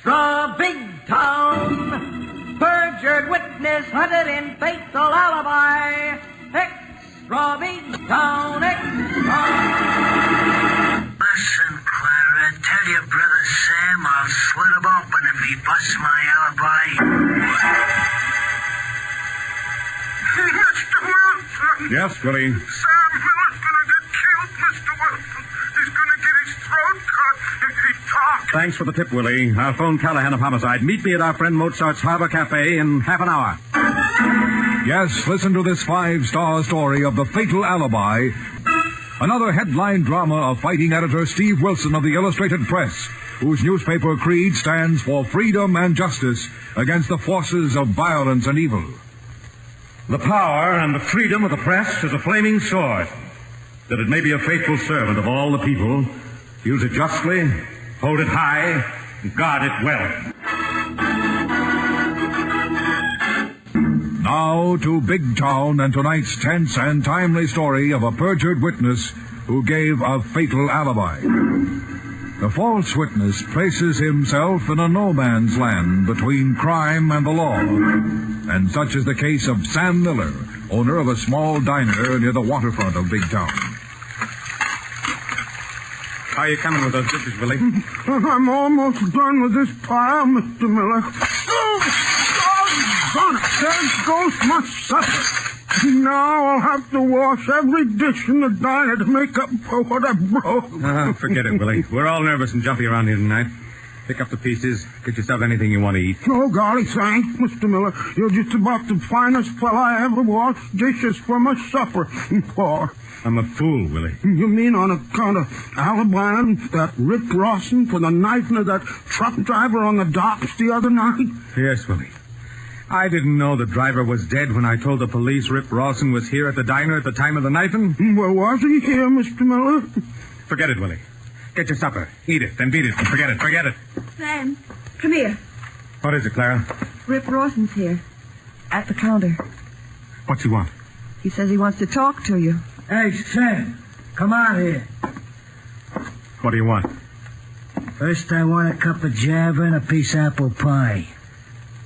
Extra big town. Perjured witness hunted in fatal alibi. Extra big town. Extra. Listen, Clara, tell your brother Sam I'll slit him open if he busts my alibi. Mr. Wilson! Yes, Willie? Sam Miller's gonna get killed, Mr. Wilson. He's gonna get his throat cut if he talks. Thanks for the tip, Willie. I'll phone Callahan of Homicide. Meet me at our friend Mozart's Harbor Cafe in half an hour. Yes, listen to this 5-star story of the Fatal Alibi. Another headline drama of fighting editor Steve Wilson of the Illustrated Press, whose newspaper creed stands for freedom and justice against the forces of violence and evil. The power and the freedom of the press is a flaming sword, that it may be a faithful servant of all the people. Use it justly, hold it high, and guard it well. Now to Big Town and tonight's tense and timely story of a perjured witness who gave a fatal alibi. The false witness places himself in a no-man's land between crime and the law. And such is the case of Sam Miller, owner of a small diner near the waterfront of Big Town. How are you coming with those dishes, Willie? I'm almost done with this pile, Mr. Miller. Oh, there goes my supper. Now I'll have to wash every dish in the diner to make up for what I broke. Forget it, Willie. We're all nervous and jumpy around here tonight. Pick up the pieces. Get yourself anything you want to eat. Oh, golly, thanks, Mr. Miller. You're just about the finest fella I ever washed dishes for my supper for. I'm a fool, Willie. You mean on account of alibying that Rip Rawson for the knifing of that truck driver on the docks the other night? Yes, Willie. I didn't know the driver was dead when I told the police Rip Rawson was here at the diner at the time of the knifing. Well, was he here, Mr. Miller? Forget it, Willie. Get your supper. Eat it, then beat it. Forget it. Forget it. Sam, come here. What is it, Clara? Rip Rawson's here. At the counter. What's he want? He says he wants to talk to you. Hey, Sam, come out here. What do you want? First, I want a cup of java and a piece of apple pie.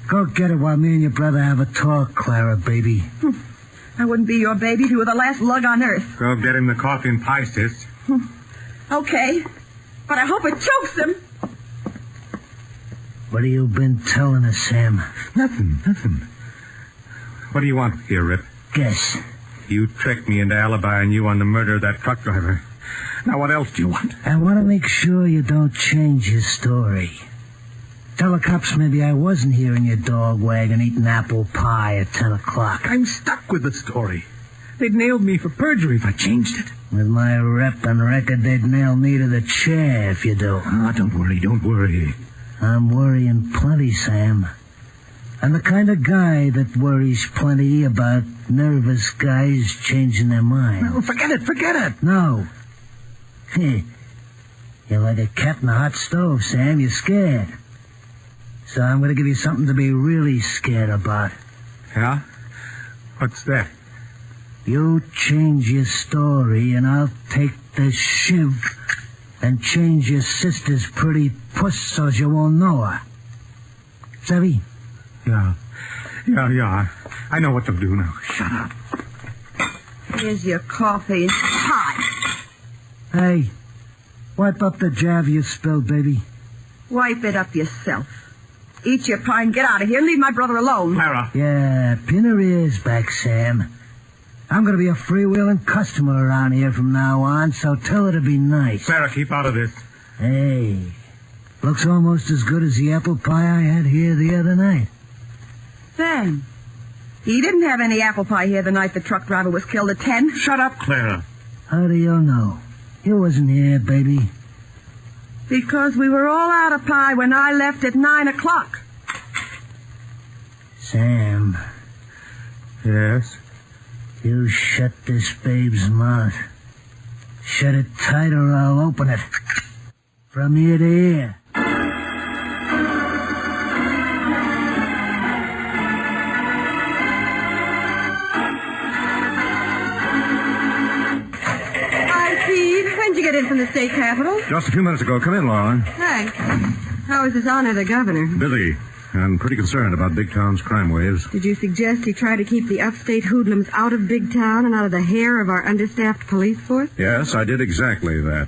Go get it while me and your brother have a talk, Clara, baby. I wouldn't be your baby if you were the last lug on earth. Go get him the coffee and pie, sis. Okay, but I hope it chokes him. What have you been telling us, Sam? Nothing. What do you want here, Rip? Guess. You tricked me into alibying you on the murder of that truck driver. Now, what else do you want? I want to make sure you don't change your story. Tell the cops maybe I wasn't here in your dog wagon eating apple pie at 10 o'clock. I'm stuck with the story. They'd nailed me for perjury if I changed it. With my rep and record, they'd nail me to the chair if you do. Oh, don't worry. I'm worrying plenty, Sam. I'm the kind of guy that worries plenty about nervous guys changing their mind. No, forget it. No. You're like a cat in a hot stove, Sam. You're scared. So I'm going to give you something to be really scared about. Yeah? What's that? You change your story, and I'll take the shiv and change your sister's pretty puss so you won't know her. Savvy? Yeah. I know what to do now. Shut up. Here's your coffee and pie. Hey, wipe up the java you spilled, baby. Wipe it up yourself. Eat your pie and get out of here and leave my brother alone. Clara. Yeah, pin her ears back, Sam. I'm going to be a freewheeling customer around here from now on, so tell her to be nice. Sarah, keep out of this. Hey, looks almost as good as the apple pie I had here the other night. Sam, he didn't have any apple pie here the night the truck driver was killed at 10. Shut up, Clara. How do you know? You wasn't here, baby. Because we were all out of pie when I left at 9 o'clock. Sam, Yes? you shut this babe's mouth. Shut it tight or I'll open it. From ear to ear. get in from the state capitol? Just a few minutes ago. Come in, Laura. Thanks. How is His Honor the Governor? Busy. And pretty concerned about Big Town's crime waves. Did you suggest he try to keep the upstate hoodlums out of Big Town and out of the hair of our understaffed police force? Yes, I did exactly that.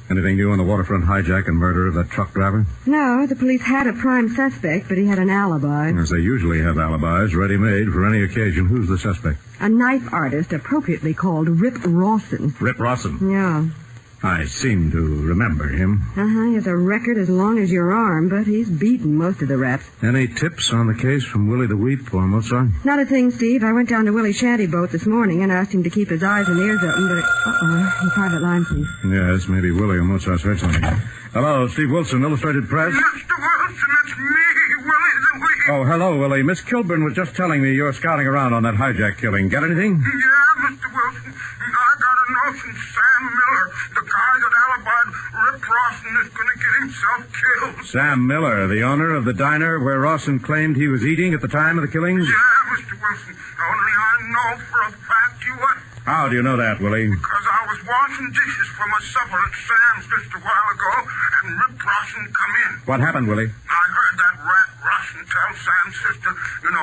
Anything new on the waterfront hijack and murder of that truck driver? No, the police had a prime suspect, but he had an alibi. As they usually have alibis ready-made for any occasion. Who's the suspect? A knife artist appropriately called Rip Rawson. Rip Rawson? Yeah. I seem to remember him. He has a record as long as your arm, but he's beaten most of the raps. Any tips on the case from Willie the Weep or Mozart? Not a thing, Steve. I went down to Willie's shanty boat this morning and asked him to keep his eyes and ears open, but... Uh-oh. Private line, please. Yes, maybe Willie or Mozart's heard something. Hello, Steve Wilson, Illustrated Press. Mr. Wilson, it's me, Willie the Weep. Oh, hello, Willie. Miss Kilburn was just telling me you're scouting around on that hijack killing. Get anything? Yeah, Mr. Wilson. I got a notion Sam Miller, the guy that alibied Rip Rawson, is going to get himself killed. Sam Miller, the owner of the diner where Rawson claimed he was eating at the time of the killings? Yeah, Mr. Wilson. Only I know for a fact you were. How do you know that, Willie? Because I was washing dishes for my supper at Sam's just a while ago, and Rip Rawson come in. What happened, Willie? I heard that rat Rawson tell Sam's sister,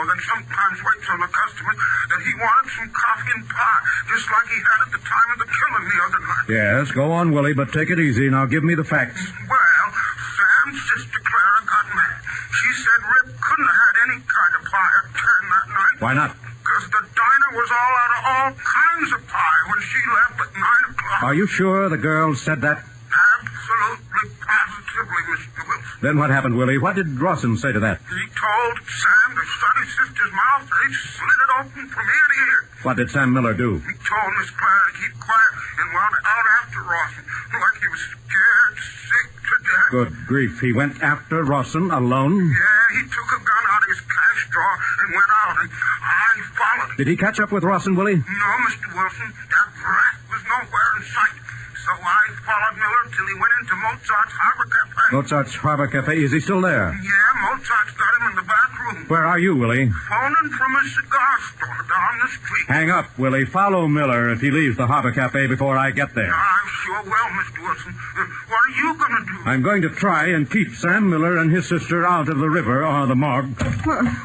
that sometimes waits on the customers, that he wanted some coffee and pie, just like he had at the time of the killing the other night. Yes, go on, Willie, but take it easy. Now give me the facts. Well, Sam's sister Clara got mad. She said Rip couldn't have had any kind of pie at 10 that night. Why not? Because the diner was all out of all kinds of pie when she left at 9 o'clock. Are you sure the girl said that? Absolutely, positively, Mr. Wilson. Then what happened, Willie? What did Rawson say to that? He told Sam to shut his sister's mouth, and he slit it open from ear to ear. What did Sam Miller do? He told Miss Clara to keep quiet and went out after Rawson, like he was scared sick to death. Good grief. He went after Rawson alone? Yeah, he took a gun out of his cash drawer and went out, and I followed him. Did he catch up with Rawson, Willie? No, Mr. Wilson. That rat was nowhere in sight. So I followed Miller till he went into Mozart's Harbor Cafe. Mozart's Harbor Cafe. Is he still there? Yeah, Mozart's got him in the back room. Where are you, Willie? Phoning from a cigar store down the street. Hang up, Willie. Follow Miller if he leaves the Harbor Cafe before I get there. I sure will, Mr. Wilson. What are you going to do? I'm going to try and keep Sam Miller and his sister out of the river or the morgue.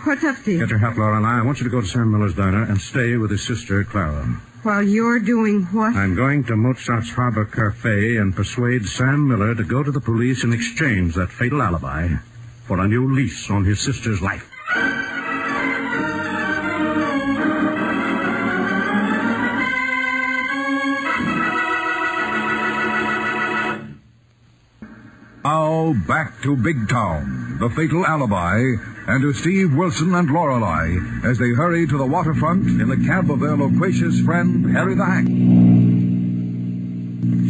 What's up, Steve? Get your hat, Laura, and I want you to go to Sam Miller's diner and stay with his sister, Clara. While you're doing what? I'm going to Mozart's Harbor Cafe and persuade Sam Miller to go to the police and exchange that fatal alibi for a new lease on his sister's life. Now back to Big Town, the fatal alibi, and to Steve Wilson and Lorelei as they hurry to the waterfront in the cab of their loquacious friend, Harry the Hack.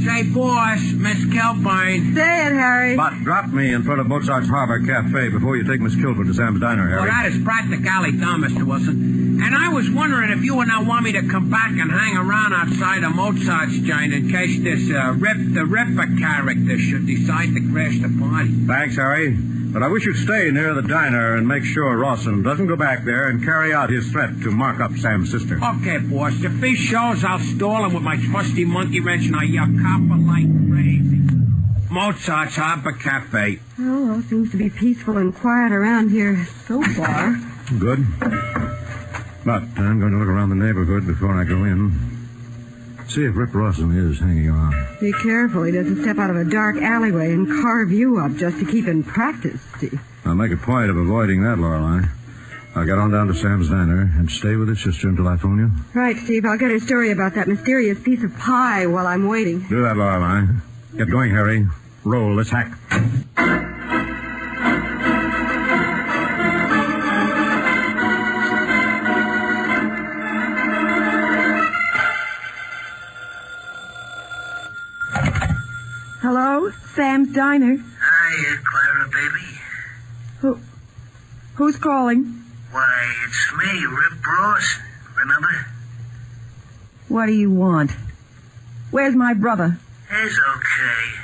Say, boss, Miss Kilburn. Say it, Harry. But drop me in front of Mozart's Harbor Cafe before you take Miss Kilburn to Sam's diner, Harry. Well, that is practically done, Mr. Wilson. And I was wondering if you would not want me to come back and hang around outside of Mozart's joint in case this Rip the Ripper character should decide to crash the party. Thanks, Harry. But I wish you'd stay near the diner and make sure Rawson doesn't go back there and carry out his threat to mark up Sam's sister. Okay, boss. If he shows, I'll stall him with my trusty monkey wrench and I'll yell copper like crazy. Mozart's Harbor Cafe. Oh, well, seems to be peaceful and quiet around here so far. Good. But I'm going to look around the neighborhood before I go in. See if Rip Rawson is hanging around. Be careful. He doesn't step out of a dark alleyway and carve you up just to keep in practice, Steve. I'll make a point of avoiding that, Lorelei. I'll get on down to Sam's diner and stay with his sister until I phone you. Right, Steve. I'll get a story about that mysterious piece of pie while I'm waiting. Do that, Lorelei. Get going, Harry. Roll this hack. Hello? Sam's diner? Hiya, Clara, baby. Who's calling? Why, it's me, Rip Rawson. Remember? What do you want? Where's my brother? He's okay.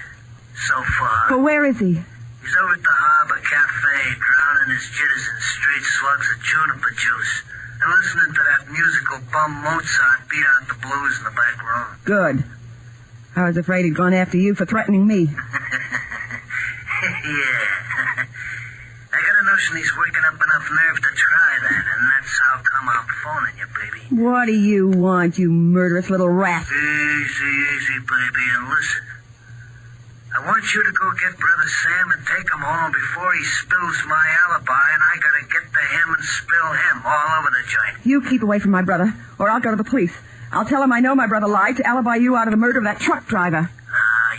So far. But where is he? He's over at the Harbor Cafe, drowning his jitters in straight slugs of juniper juice and listening to that musical bum Mozart beat out the blues in the back room. Good. I was afraid he'd gone after you for threatening me. Yeah. I got a notion he's working up enough nerve to try that, and that's how come I'm phoning you, baby. What do you want, you murderous little rat? Easy, baby, and listen. I want you to go get Brother Sam and take him home before he spills my alibi, and I gotta get to him and spill him all over the joint. You keep away from my brother, or I'll go to the police. I'll tell him I know my brother lied to alibi you out of the murder of that truck driver.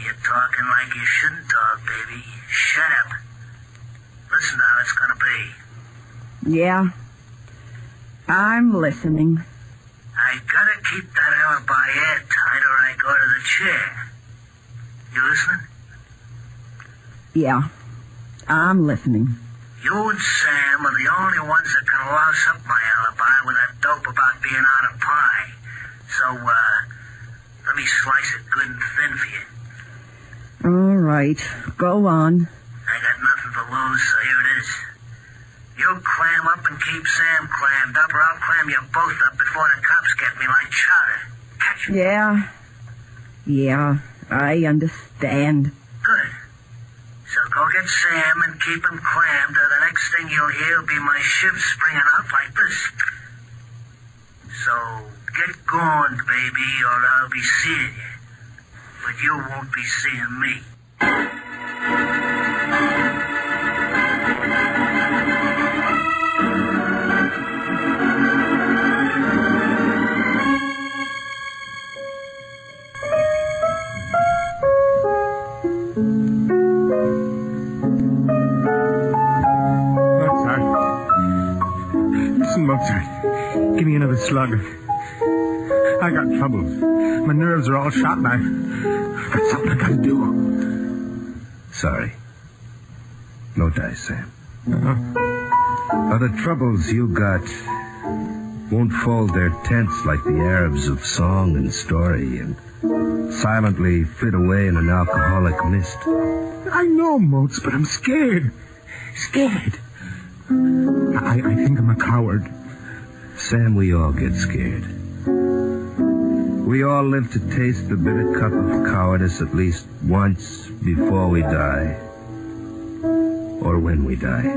You're talking like you shouldn't talk, baby. Shut up. Listen to how it's gonna be. Yeah. I'm listening. I gotta keep that alibi airtight or I go to the chair. You listening? Yeah. I'm listening. You and Sam are the only ones that can louse up my alibi with that dope about being out of pie. So, let me slice it good and thin for you. All right. Go on. I got nothing to lose, so here it is. You clam up and keep Sam clammed up, or I'll clam you both up before the cops get me like chowder. Catch me. Yeah, I understand. Good. So go get Sam and keep him clammed, or the next thing you'll hear will be my shiv springing out like this. So get going, baby, or I'll be seeing you. But you won't be seeing me. Listen, Mozart. Give me another slug. I got troubles. My nerves are all shot and I've got something I gotta do. Sorry. No dice, Sam. The troubles you got won't fold their tents like the Arabs of song and story and silently flit away in an alcoholic mist. I know, Moz, but I'm scared. Scared. I think I'm a coward. Sam, we all get scared. We all live to taste the bitter cup of cowardice at least once before we die. Or when we die.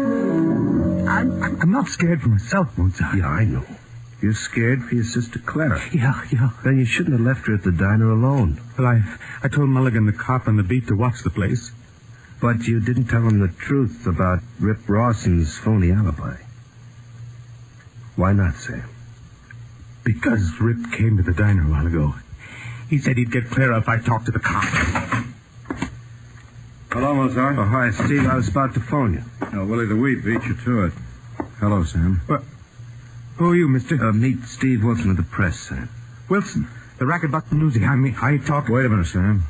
I'm not scared for myself, Mozart. Yeah, I know. You're scared for your sister Clara. Yeah. Then you shouldn't have left her at the diner alone. Well, I told Mulligan, the cop on the beat, to watch the place. But you didn't tell him the truth about Rip Rawson's phony alibi. Why not, Sam? Because Rip came to the diner a while ago. He said he'd get Clara if I talked to the cop. Hello, Mozart. Oh, hi, Steve. I was about to phone you. Willie the Wheat beat you to it. Hello, Sam. Who are you, mister? Meet Steve Wilson of the press, Sam. Wilson. The racquetball newsie. I talked... Wait a minute, Sam.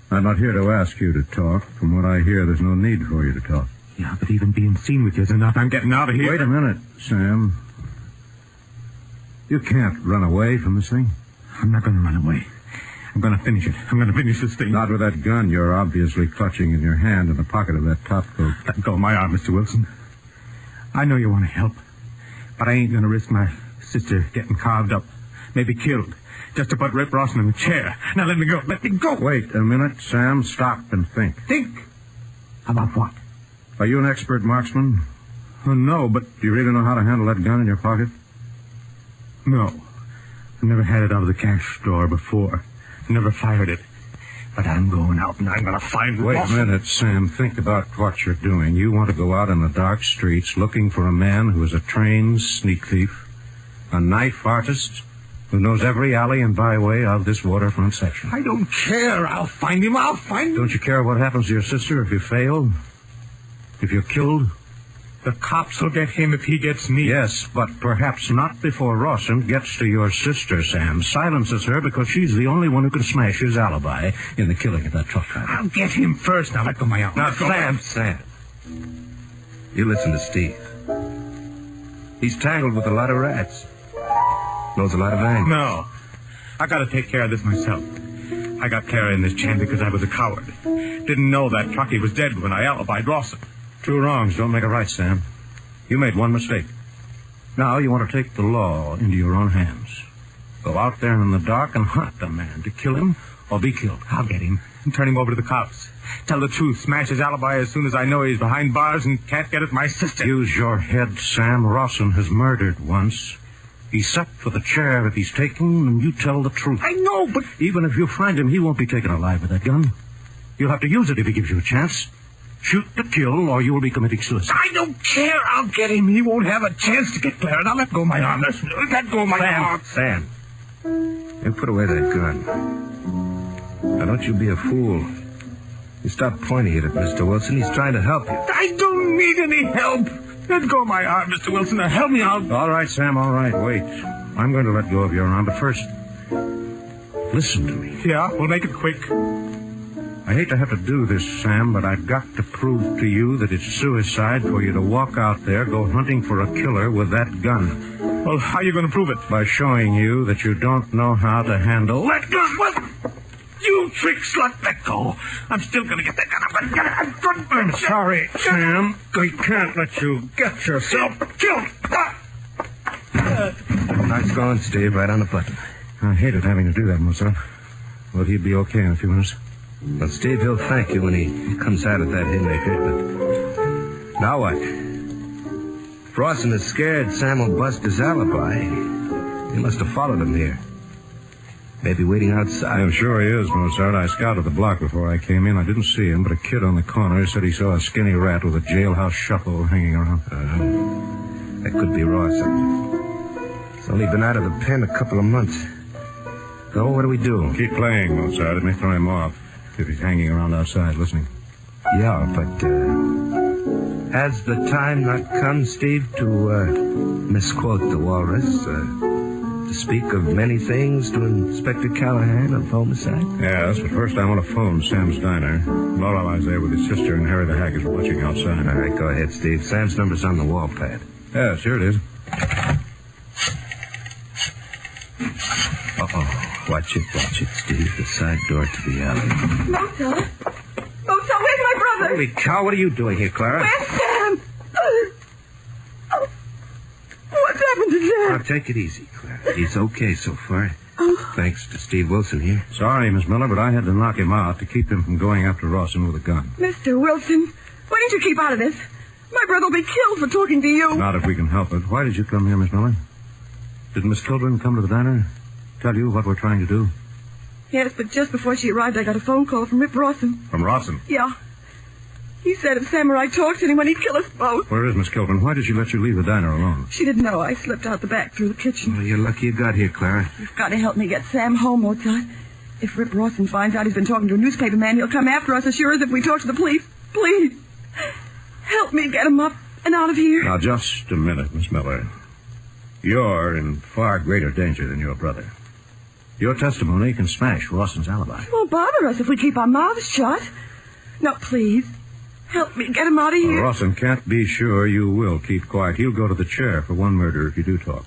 I'm not here to ask you to talk. From what I hear, there's no need for you to talk. Yeah, but even being seen with you is enough. I'm getting out of here. Wait a minute, Sam. You can't run away from this thing. I'm not going to run away. I'm going to finish it. I'm going to finish this thing. Not with that gun you're obviously clutching in your hand in the pocket of that top coat. Let go of my arm, Mr. Wilson. I know you want to help, but I ain't going to risk my sister getting carved up, maybe killed, just to put Rip Rawson in the chair. Now let me go. Let me go. Wait a minute, Sam. Stop and think. Think? About what? Are you an expert marksman? Oh, no, but... Do you really know how to handle that gun in your pocket? No. I've never had it out of the cash drawer before. Never fired it. But I'm going out and I'm going to find... Wait a minute, Sam. Think about what you're doing. You want to go out in the dark streets looking for a man who is a trained sneak thief, a knife artist, who knows every alley and byway of this waterfront section. I don't care. I'll find him. I'll find him. Don't you care what happens to your sister if you fail? If you're killed? The cops will get him if he gets me. Yes, but perhaps not before Rawson gets to your sister, Sam. Silences her because she's the only one who can smash his alibi in the killing of that truck driver. I'll get him first. Now let go of my arm. Now, Sam. You listen to Steve. He's tangled with a lot of rats. Knows a lot of angles. No. I got to take care of this myself. I got Clara in this jam because I was a coward. Didn't know that truckie was dead when I alibied Rawson. Two wrongs don't make a right, Sam. You made one mistake. Now you want to take the law into your own hands. Go out there in the dark and hunt the man to kill him or be killed. I'll get him and turn him over to the cops. Tell the truth, smash his alibi as soon as I know he's behind bars and can't get at my sister. Use your head, Sam. Rawson has murdered once. He's set for the chair if he's taken, and you tell the truth. I know, but... Even if you find him, he won't be taken alive with that gun. You'll have to use it if he gives you a chance. Shoot to kill, or you will be committing suicide. I don't care. I'll get him. He won't have a chance to get Clara. Now let go of my arm. Let go of my arm. Sam. You put away that gun. Now, don't you be a fool. You stop pointing it at Mr. Wilson. He's trying to help you. I don't need any help. Let go of my arm, Mr. Wilson. Now help me out. All right, Sam, all right. Wait. I'm going to let go of your arm, but first, listen to me. Yeah, we'll make it quick. I hate to have to do this, Sam, but I've got to prove to you that it's suicide for you to walk out there, go hunting for a killer with that gun. Well, how are you going to prove it? By showing you that you don't know how to handle... Let go! Well, you trick slut, let go. I'm still going to get that gun. I'm going to get it. I'm sorry, Sam. I can't let you get yourself killed. Nice going, Steve. Right on the button. I hated having to do that, Mozart. But he'd be okay in a few minutes. Well, Steve, he'll thank you when he comes out at that haymaker, but... Now what? If Rawson is scared Sam will bust his alibi, he must have followed him here. Maybe waiting outside. I'm sure he is, Mozart. I scouted the block before I came in. I didn't see him, but a kid on the corner said he saw a skinny rat with a jailhouse shuffle hanging around. That could be Rawson. He's only been out of the pen a couple of months. So what do we do? Keep playing, Mozart. It may throw him off if he's hanging around outside listening. Yeah, but has the time not come, Steve, to misquote the walrus, to speak of many things to Inspector Callahan of homicide? Yes, but first I want to phone Sam's diner. Lorelei's there with his sister, and Harry the Hack is watching outside. All right, go ahead, Steve. Sam's number's on the wall pad. Yes, here it is. Uh-oh. Watch it, Steve. The side door to the alley. Mozart, where's my brother? Holy cow, what are you doing here, Clara? Where's Sam? Oh, what's happened to Sam? Now, take it easy, Clara. He's okay so far. Oh. Thanks to Steve Wilson here. Sorry, Miss Miller, but I had to knock him out to keep him from going after Rawson with a gun. Mr. Wilson, why don't you keep out of this? My brother will be killed for talking to you. Not if we can help it. Why did you come here, Miss Miller? Did Miss Kilburn come to the diner? Tell you what we're trying to do? Yes, but just before she arrived, I got a phone call from Rip Rawson. From Rawson? Yeah. He said if Samurai talked to anyone, he'd kill us both. Where is Miss Kilburn? Why did she let you leave the diner alone? She didn't know. I slipped out the back through the kitchen. Well, you're lucky you got here, Clara. You've got to help me get Sam home, Mozart. If Rip Rawson finds out he's been talking to a newspaper man, he'll come after us as sure as if we talk to the police. Please. Help me get him up and out of here. Now, just a minute, Miss Miller. You're in far greater danger than your brother. Your testimony can smash Rawson's alibi. It won't bother us if we keep our mouths shut. No, please. Help me get him out of here. Rawson can't be sure you will keep quiet. He'll go to the chair for one murder if you do talk.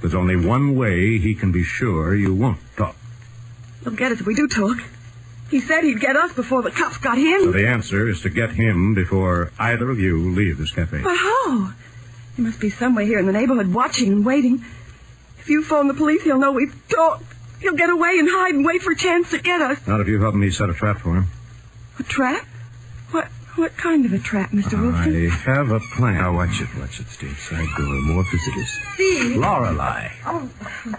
There's only one way he can be sure you won't talk. He'll get us if we do talk. He said he'd get us before the cops got him. So the answer is to get him before either of you leave this cafe. But how? He must be somewhere here in the neighborhood watching and waiting. If you phone the police, he'll know we've talked. He'll get away and hide and wait for a chance to get us. Not if you help me set a trap for him. A trap? What kind of a trap, Mr. Wilson? I have a plan. Now, watch it, Steve. Side door, more visitors. Steve! Lorelei. Oh,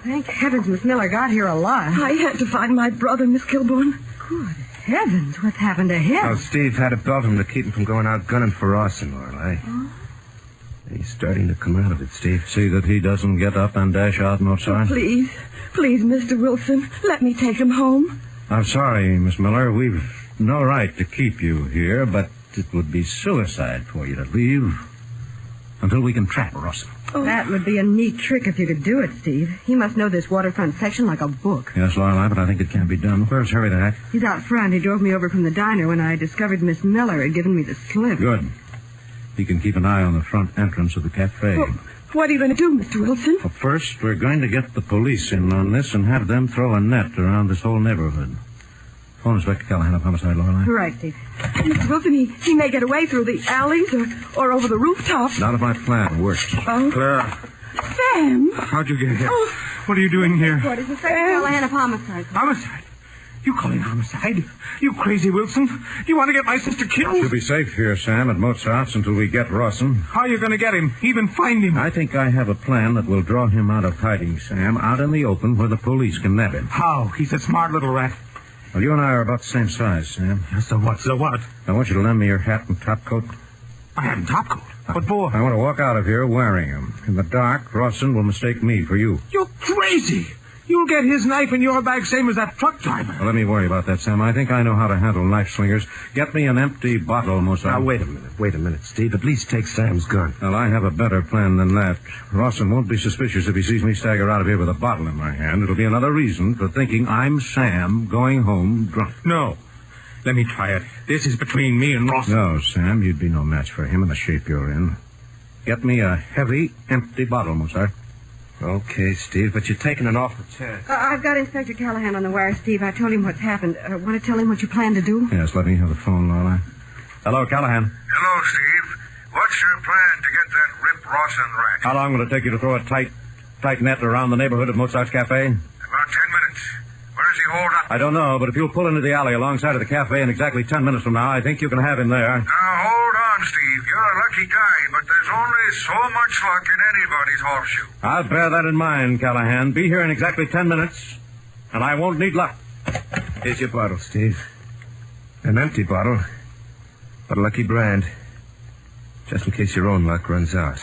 thank heavens Miss Miller got here alive. I had to find my brother, Miss Kilburn. Good heavens, what's happened to him? Oh, Steve had to belt him to keep him from going out gunning for Rawson, Lorelei. He's starting to come out of it, Steve. See that he doesn't get up and dash out outside? Please, Mr. Wilson, let me take him home. I'm sorry, Miss Miller. We've no right to keep you here, but it would be suicide for you to leave until we can trap Rawson. Oh. That would be a neat trick if you could do it, Steve. He must know this waterfront section like a book. Yes, Lorelei, but I think it can be done. Where's Harry the Hack? He's out front. He drove me over from the diner when I discovered Miss Miller had given me the slip. Good. He can keep an eye on the front entrance of the cafe. Well, what are you going to do, Mr. Wilson? Well, first, we're going to get the police in on this and have them throw a net around this whole neighborhood. Phone Inspector Callahan of Homicide, Lorelei. Right, Steve. Mr. Wilson, he may get away through the alleys or over the rooftops. Not if my plan works. Oh. Clara, Sam! how'd you get here? Oh, What are you doing here? What is Inspector Callahan of homicide? Homicide? You call it homicide? You crazy, Wilson? You want to get my sister killed? You'll be safe here, Sam, at Mozart's until we get Rawson. How are you going to get him? Even find him? I think I have a plan that will draw him out of hiding, Sam, out in the open where the police can nab him. How? He's a smart little rat. Well, you and I are about the same size, Sam. So what? So what? I want you to lend me your hat and top coat. I have a top coat. What for? I want to walk out of here wearing them. In the dark, Rawson will mistake me for you. You're crazy. You'll get his knife in your bag same as that truck driver. Well, let me worry about that, Sam. I think I know how to handle knife slingers. Get me an empty bottle, Mozart. Now, wait a minute, Steve. At least take Sam's gun. Well, I have a better plan than that. Rawson won't be suspicious if he sees me stagger out of here with a bottle in my hand. It'll be another reason for thinking I'm Sam going home drunk. No. Let me try it. This is between me and Rawson. No, Sam, you'd be no match for him in the shape you're in. Get me a heavy, empty bottle, Mozart. Okay, Steve, but you're taking an awful chance. I've got Inspector Callahan on the wire, Steve. I told him what's happened. Want to tell him what you plan to do? Yes, let me have the phone, Lola. Hello, Callahan. Hello, Steve. What's your plan to get that Rip Rawson rat? How long will it take you to throw a tight net around the neighborhood of Mozart's Cafe? About 10 minutes. Where does he hold up? I don't know, but if you'll pull into the alley alongside of the cafe in exactly 10 minutes from now, I think you can have him there. Now, hold on, Steve. You're a lucky guy, but there's only so much luck in anybody's horseshoe. I'll bear that in mind, Callahan. Be here in exactly 10 minutes, and I won't need luck. Here's your bottle, Steve. An empty bottle, but a lucky brand. Just in case your own luck runs out.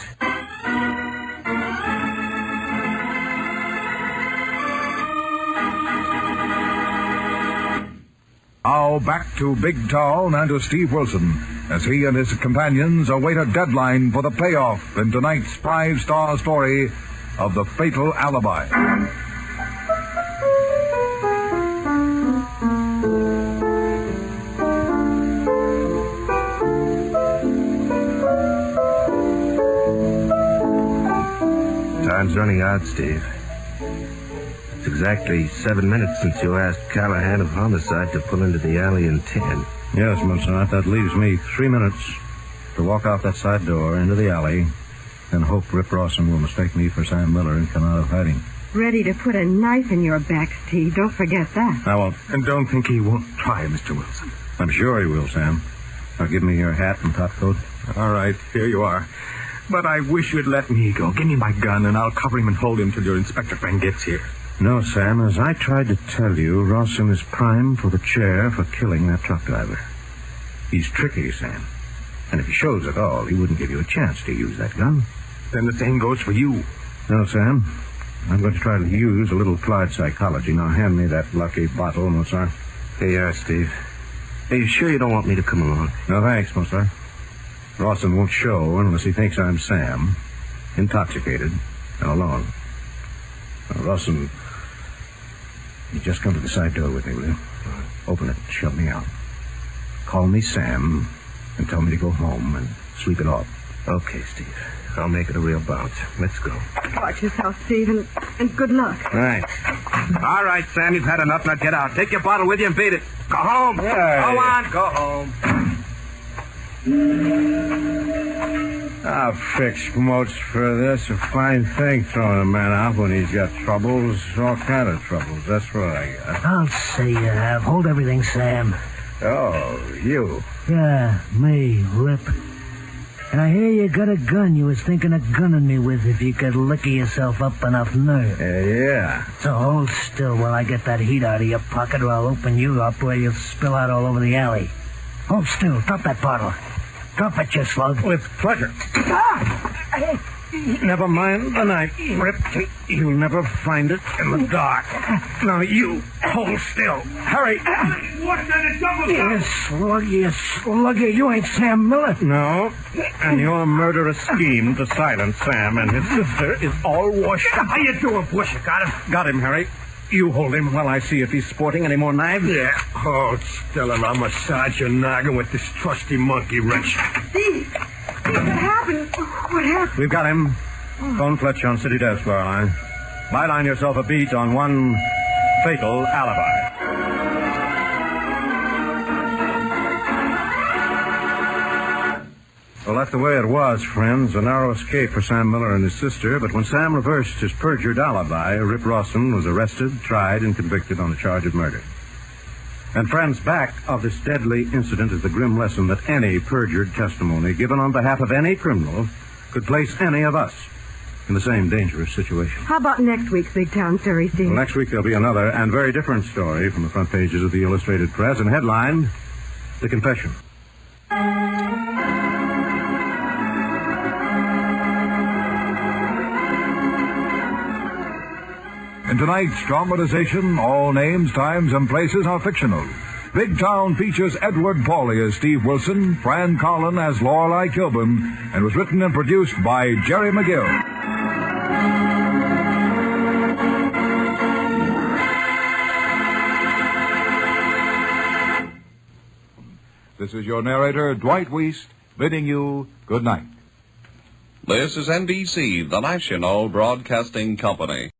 Now back to Big Town and to Steve Wilson as he and his companions await a deadline for the payoff in tonight's 5-star story of the Fatal Alibi. Time's running out, Steve. It's exactly 7 minutes since you asked Callahan of homicide to pull into the alley in 10. Yes, Mozart, that leaves me 3 minutes to walk out that side door into the alley and hope Rip Rawson will mistake me for Sam Miller and come out of hiding. Ready to put a knife in your back, Steve. Don't forget that. I won't. And don't think he won't try, Mr. Wilson. I'm sure he will, Sam. Now give me your hat and top coat. All right, here you are. But I wish you'd let me go. Give me my gun, and I'll cover him and hold him till your inspector friend gets here. No, Sam, as I tried to tell you, Rawson is primed for the chair for killing that truck driver. He's tricky, Sam. And if he shows at all, he wouldn't give you a chance to use that gun. Then the same goes for you. No, Sam. I'm going to try to use a little applied psychology. Now hand me that lucky bottle, Mozart. Here you are, Steve. Are you sure you don't want me to come along? No, thanks, Mozart. Rawson won't show unless he thinks I'm Sam, intoxicated, and alone. Now, Rawson, you just come to the side door with me, will you? Open it and shove me out. Call me Sam and tell me to go home and sleep it off. Okay, Steve. I'll make it a real bounce. Let's go. Watch yourself, Steve, and good luck. Right. All right, Sam, you've had enough. Now get out. Take your bottle with you and beat it. Go home. Yeah. Go on, go home. I'll fix Moats for this. A fine thing throwing a man out when he's got troubles. All kind of troubles. That's what I got. I'll say you have. Hold everything, Sam. Oh, you. Yeah, me, Rip. And I hear you got a gun you was thinking of gunning me with if you could liquor yourself up enough nerve. Yeah. So hold still while I get that heat out of your pocket or I'll open you up where you'll spill out all over the alley. Hold still. Drop that bottle. Drop it, you slug. With pleasure. Never mind the knife, Rip. You'll never find it in the dark. Now you hold still. Hurry. What kind of trouble? You slugger. You ain't Sam Miller. No. And your murderous scheme to silence Sam and his sister is all washed up. How you doing, Bush? You got him? Got him, Harry. You hold him while I see if he's sporting any more knives. Yeah. Hold still, and I'll massage your noggin with this trusty monkey wrench. Steve, what happened? What happened? We've got him. Phone Fletch on City Desk, Caroline. Byline yourself a beat on one fatal alibi. Well, that's the way it was, friends. A narrow escape for Sam Miller and his sister. But when Sam reversed his perjured alibi, Rip Rawson was arrested, tried, and convicted on a charge of murder. And, friends, back of this deadly incident is the grim lesson that any perjured testimony given on behalf of any criminal could place any of us in the same dangerous situation. How about next week's Big Town story, Steve? Well, next week there'll be another and very different story from the front pages of the Illustrated Press, and headlined, The Confession. In tonight's dramatization, all names, times, and places are fictional. Big Town features Edward Pauly as Steve Wilson, Fran Collin as Lorelei Kilburn, and was written and produced by Jerry McGill. This is your narrator, Dwight Weiss, bidding you good night. This is NBC, the national broadcasting company.